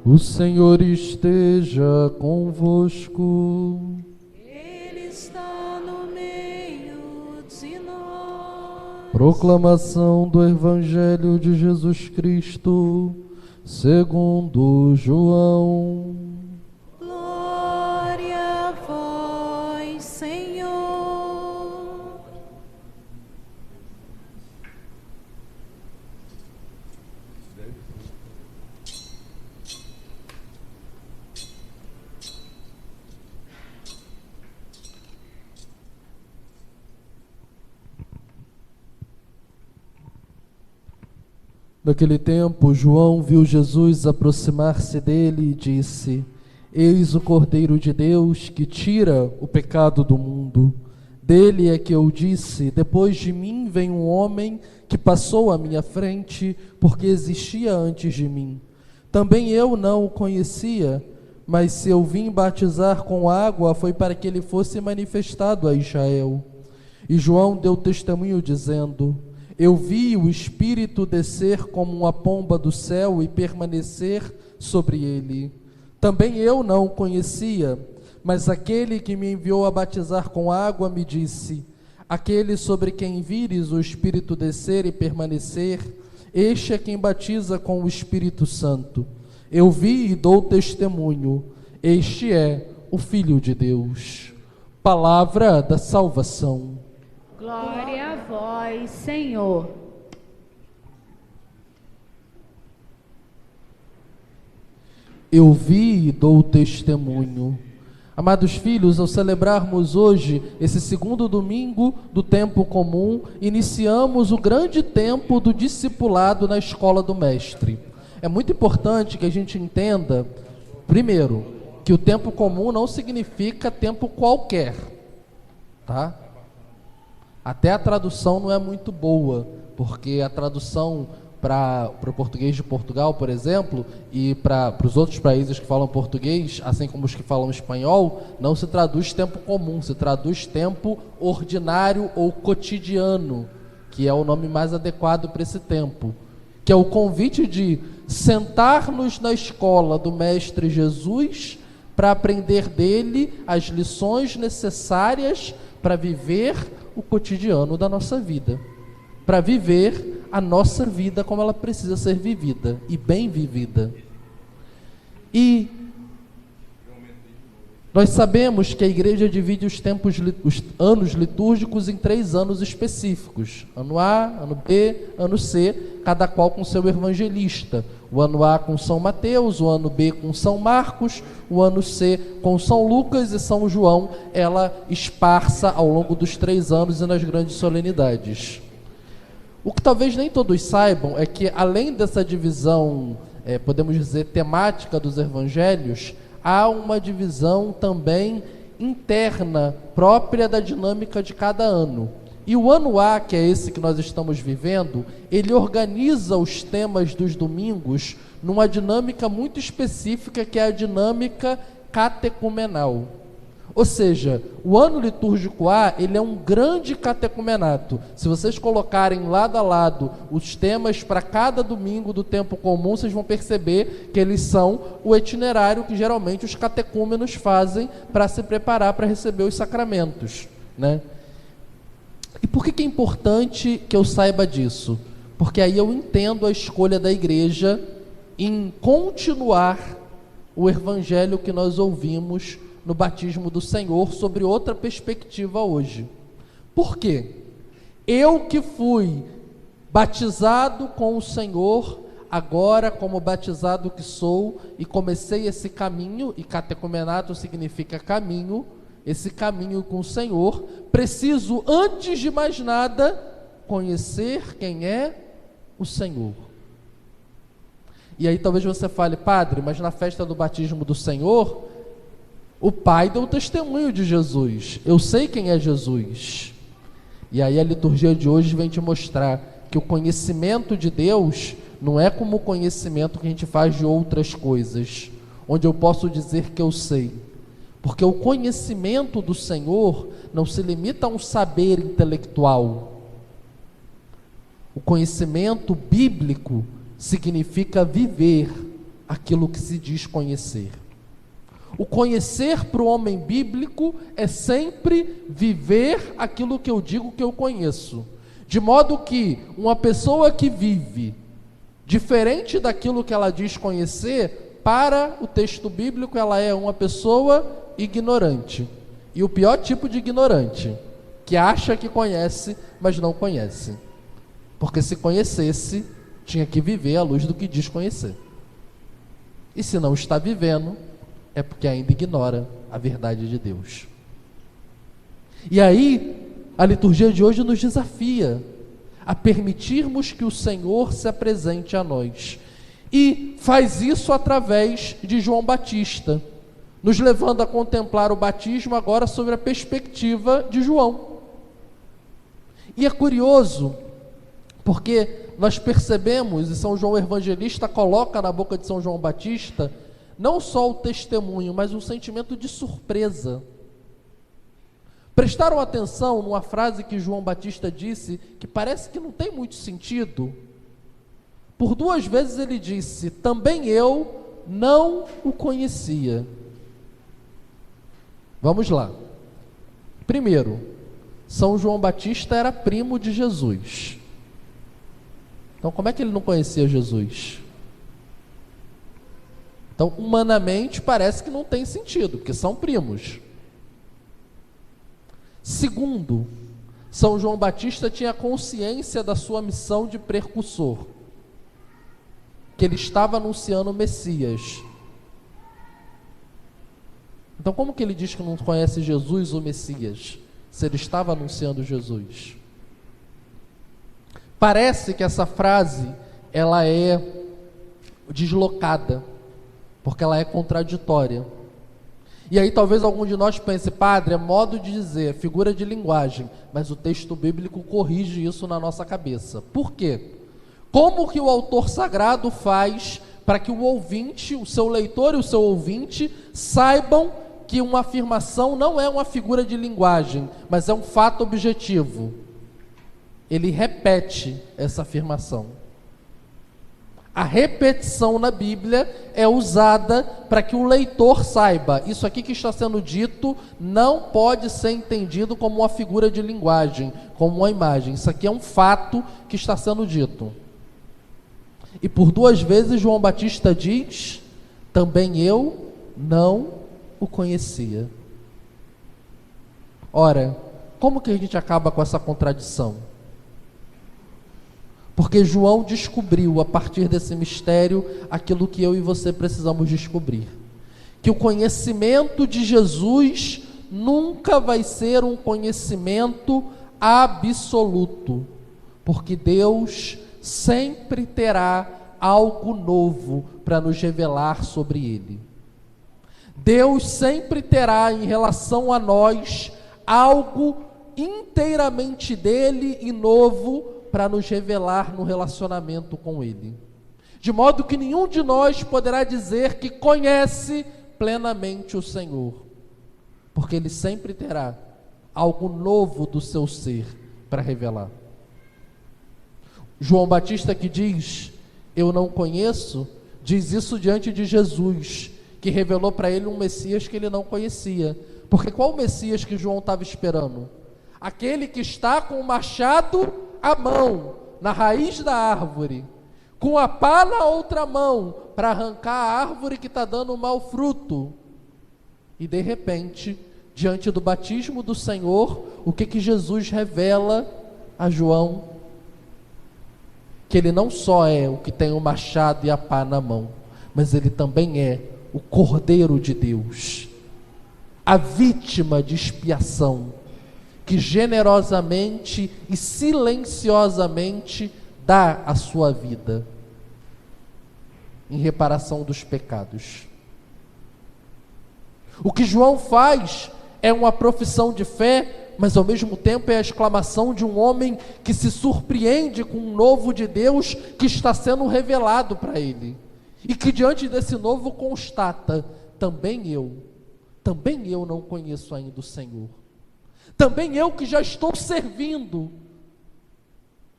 O Senhor esteja convosco. Ele está no meio de nós. Proclamação do Evangelho de Jesus Cristo, segundo João. Glória a vós, Senhor. Naquele tempo, João viu Jesus aproximar-se dele e disse: Eis o Cordeiro de Deus que tira o pecado do mundo. Dele é que eu disse: depois de mim vem um homem que passou à minha frente, porque existia antes de mim. Também eu não o conhecia, mas se eu vim batizar com água, foi para que ele fosse manifestado a Israel. E João deu testemunho dizendo: Eu vi o Espírito descer como uma pomba do céu e permanecer sobre ele. Também eu não o conhecia, mas aquele que me enviou a batizar com água me disse: Aquele sobre quem vires o Espírito descer e permanecer, este é quem batiza com o Espírito Santo. Eu vi e dou testemunho, este é o Filho de Deus. Palavra da salvação. Glória a vós, Senhor. Eu vi e dou testemunho. Amados filhos, ao celebrarmos hoje esse segundo domingo do tempo comum, iniciamos o grande tempo do discipulado na escola do Mestre. É muito importante que a gente entenda, primeiro, que o tempo comum não significa tempo qualquer, tá? Até a tradução não é muito boa, porque a tradução para o português de Portugal, por exemplo, e para os outros países que falam português, assim como os que falam espanhol, não se traduz tempo comum, se traduz tempo ordinário ou cotidiano, que é o nome mais adequado para esse tempo, que é o convite de sentar-nos na escola do Mestre Jesus para aprender dele as lições necessárias para viver o cotidiano da nossa vida, para viver a nossa vida como ela precisa ser vivida e bem vivida. E nós sabemos que a igreja divide os anos litúrgicos em 3 anos específicos: ano A, ano B, ano C, cada qual com seu evangelista. O ano A com São Mateus, o ano B com São Marcos, o ano C com São Lucas e São João, ela esparsa ao longo dos 3 anos e nas grandes solenidades. O que talvez nem todos saibam é que, além dessa divisão, podemos dizer, temática dos evangelhos, há uma divisão também interna, própria da dinâmica de cada ano. E o ano A, que é esse que nós estamos vivendo, ele organiza os temas dos domingos numa dinâmica muito específica, que é a dinâmica catecumenal. Ou seja, o ano litúrgico A, ele é um grande catecumenato. Se vocês colocarem lado a lado os temas para cada domingo do tempo comum, vocês vão perceber que eles são o itinerário que geralmente os catecúmenos fazem para se preparar para receber os sacramentos, né? E por que é importante que eu saiba disso? Porque aí eu entendo a escolha da igreja em continuar o evangelho que nós ouvimos no batismo do Senhor sobre outra perspectiva hoje. Por quê? Eu que fui batizado com o Senhor, agora como batizado que sou, e comecei esse caminho, e catecumenato significa caminho, esse caminho com o Senhor, preciso, antes de mais nada, conhecer quem é o Senhor. E aí talvez você fale: padre, mas na festa do batismo do Senhor, o Pai deu testemunho de Jesus, eu sei quem é Jesus. E aí a liturgia de hoje vem te mostrar que o conhecimento de Deus não é como o conhecimento que a gente faz de outras coisas, onde eu posso dizer que eu sei. Porque o conhecimento do Senhor não se limita a um saber intelectual. O conhecimento bíblico significa viver aquilo que se diz conhecer. O conhecer para o homem bíblico é sempre viver aquilo que eu digo que eu conheço. De modo que uma pessoa que vive diferente daquilo que ela diz conhecer, para o texto bíblico ela é uma pessoa ignorante. E o pior tipo de ignorante, que acha que conhece, mas não conhece. Porque se conhecesse, tinha que viver à luz do que diz conhecer. E se não está vivendo, é porque ainda ignora a verdade de Deus. E aí, a liturgia de hoje nos desafia a permitirmos que o Senhor se apresente a nós. E faz isso através de João Batista, nos levando a contemplar o batismo agora sobre a perspectiva de João. E é curioso, porque nós percebemos, e São João Evangelista coloca na boca de São João Batista, não só o testemunho, mas um sentimento de surpresa. Prestaram atenção numa frase que João Batista disse, que parece que não tem muito sentido? Por 2 vezes ele disse: também eu não o conhecia. Vamos lá. Primeiro, São João Batista era primo de Jesus. Então, como é que ele não conhecia Jesus? Então, humanamente, parece que não tem sentido, porque são primos. Segundo, São João Batista tinha consciência da sua missão de precursor, que ele estava anunciando o Messias. Então, como que ele diz que não conhece Jesus, o Messias, se ele estava anunciando Jesus? Parece que essa frase, ela é deslocada, porque ela é contraditória. E aí talvez algum de nós pense: padre, é modo de dizer, figura de linguagem, mas o texto bíblico corrige isso na nossa cabeça. Por quê? Como que o autor sagrado faz para que o ouvinte, o seu leitor e o seu ouvinte saibam que uma afirmação não é uma figura de linguagem, mas é um fato objetivo? Ele repete essa afirmação. A repetição na Bíblia é usada para que o leitor saiba: isso aqui que está sendo dito não pode ser entendido como uma figura de linguagem, como uma imagem. Isso aqui é um fato que está sendo dito. E por 2 vezes João Batista diz: também eu não o conhecia. Ora, como que a gente acaba com essa contradição? Porque João descobriu, a partir desse mistério, aquilo que eu e você precisamos descobrir: que o conhecimento de Jesus nunca vai ser um conhecimento absoluto, porque Deus sempre terá algo novo para nos revelar sobre Ele. Deus sempre terá em relação a nós algo inteiramente dele e novo para nos revelar no relacionamento com Ele. De modo que nenhum de nós poderá dizer que conhece plenamente o Senhor, porque Ele sempre terá algo novo do seu ser para revelar. João Batista, que diz: eu não conheço, diz isso diante de Jesus, que revelou para ele um Messias que ele não conhecia. Porque qual o Messias que João estava esperando? Aquele que está com o machado à mão, na raiz da árvore, com a pá na outra mão, para arrancar a árvore que está dando mau fruto. E de repente, diante do batismo do Senhor, o que Jesus revela a João? Que ele não só é o que tem o machado e a pá na mão, mas ele também é o Cordeiro de Deus, a vítima de expiação, que generosamente e silenciosamente dá a sua vida em reparação dos pecados. O que João faz é uma profissão de fé, mas ao mesmo tempo é a exclamação de um homem que se surpreende com um novo de Deus que está sendo revelado para ele, e que diante desse novo constata: também eu não conheço ainda o Senhor. Também eu, que já estou servindo,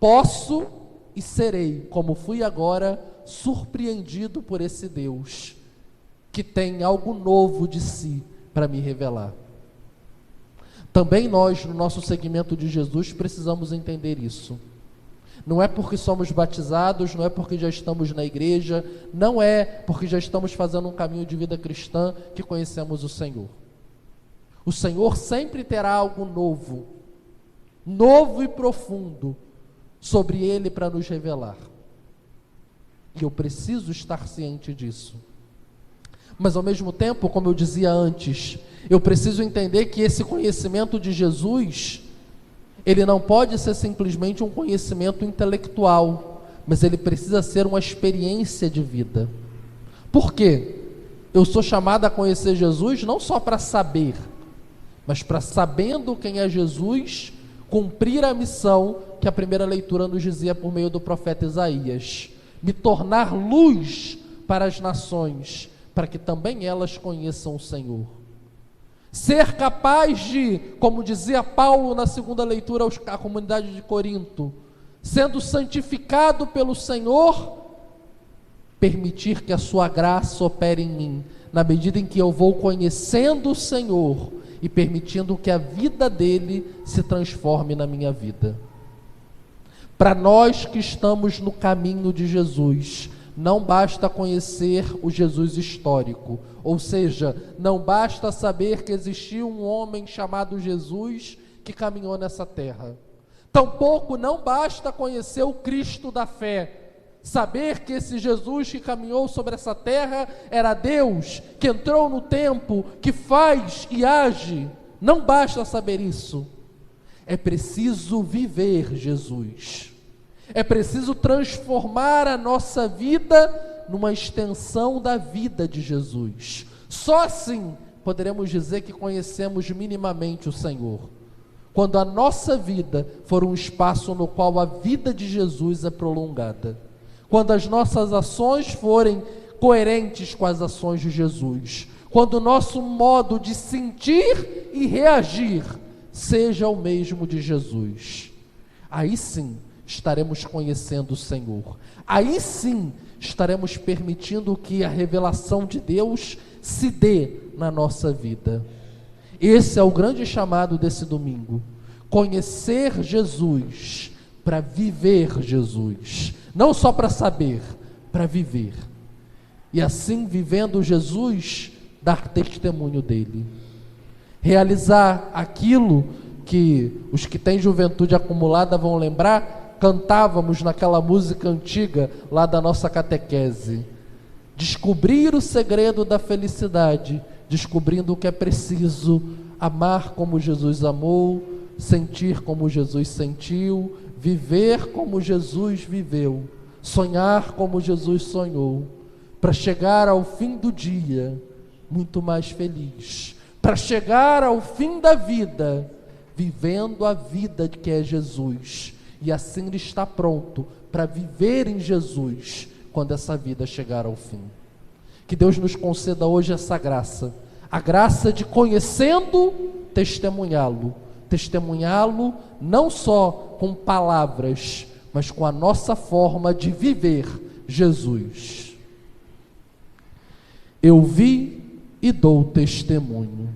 posso e serei, como fui agora, surpreendido por esse Deus que tem algo novo de si para me revelar. Também nós, no nosso seguimento de Jesus, precisamos entender isso. Não é porque somos batizados, não é porque já estamos na igreja, não é porque já estamos fazendo um caminho de vida cristã que conhecemos o Senhor. O Senhor sempre terá algo novo, novo e profundo, sobre Ele para nos revelar. E eu preciso estar ciente disso. Mas ao mesmo tempo, como eu dizia antes, eu preciso entender que esse conhecimento de Jesus, ele não pode ser simplesmente um conhecimento intelectual, mas ele precisa ser uma experiência de vida. Por quê? Eu sou chamado a conhecer Jesus não só para saber, mas para, sabendo quem é Jesus, cumprir a missão que a primeira leitura nos dizia por meio do profeta Isaías: me tornar luz para as nações, para que também elas conheçam o Senhor. Ser capaz de, como dizia Paulo na segunda leitura à comunidade de Corinto, sendo santificado pelo Senhor, permitir que a sua graça opere em mim, na medida em que eu vou conhecendo o Senhor e permitindo que a vida dele se transforme na minha vida. Para nós que estamos no caminho de Jesus, não basta conhecer o Jesus histórico, ou seja, não basta saber que existiu um homem chamado Jesus que caminhou nessa terra. Tampouco não basta conhecer o Cristo da fé, saber que esse Jesus que caminhou sobre essa terra era Deus, que entrou no tempo, que faz e age. Não basta saber isso. É preciso viver Jesus. É preciso transformar a nossa vida numa extensão da vida de Jesus. Só assim poderemos dizer que conhecemos minimamente o Senhor. Quando a nossa vida for um espaço no qual a vida de Jesus é prolongada. Quando as nossas ações forem coerentes com as ações de Jesus. Quando o nosso modo de sentir e reagir seja o mesmo de Jesus. Aí sim estaremos conhecendo o Senhor. Aí sim estaremos permitindo que a revelação de Deus se dê na nossa vida. Esse é o grande chamado desse domingo. Conhecer Jesus para viver Jesus. Não só para saber, para viver. E assim, vivendo Jesus, dar testemunho dele. Realizar aquilo que os que têm juventude acumulada vão lembrar, cantávamos naquela música antiga lá da nossa catequese. Descobrir o segredo da felicidade, descobrindo o que é preciso, amar como Jesus amou, sentir como Jesus sentiu, viver como Jesus viveu, sonhar como Jesus sonhou, para chegar ao fim do dia muito mais feliz, para chegar ao fim da vida, vivendo a vida que é Jesus, e assim ele está pronto para viver em Jesus, quando essa vida chegar ao fim. Que Deus nos conceda hoje essa graça, a graça de, conhecendo, testemunhá-lo não só com palavras, mas com a nossa forma de viver Jesus. Eu vi e dou testemunho.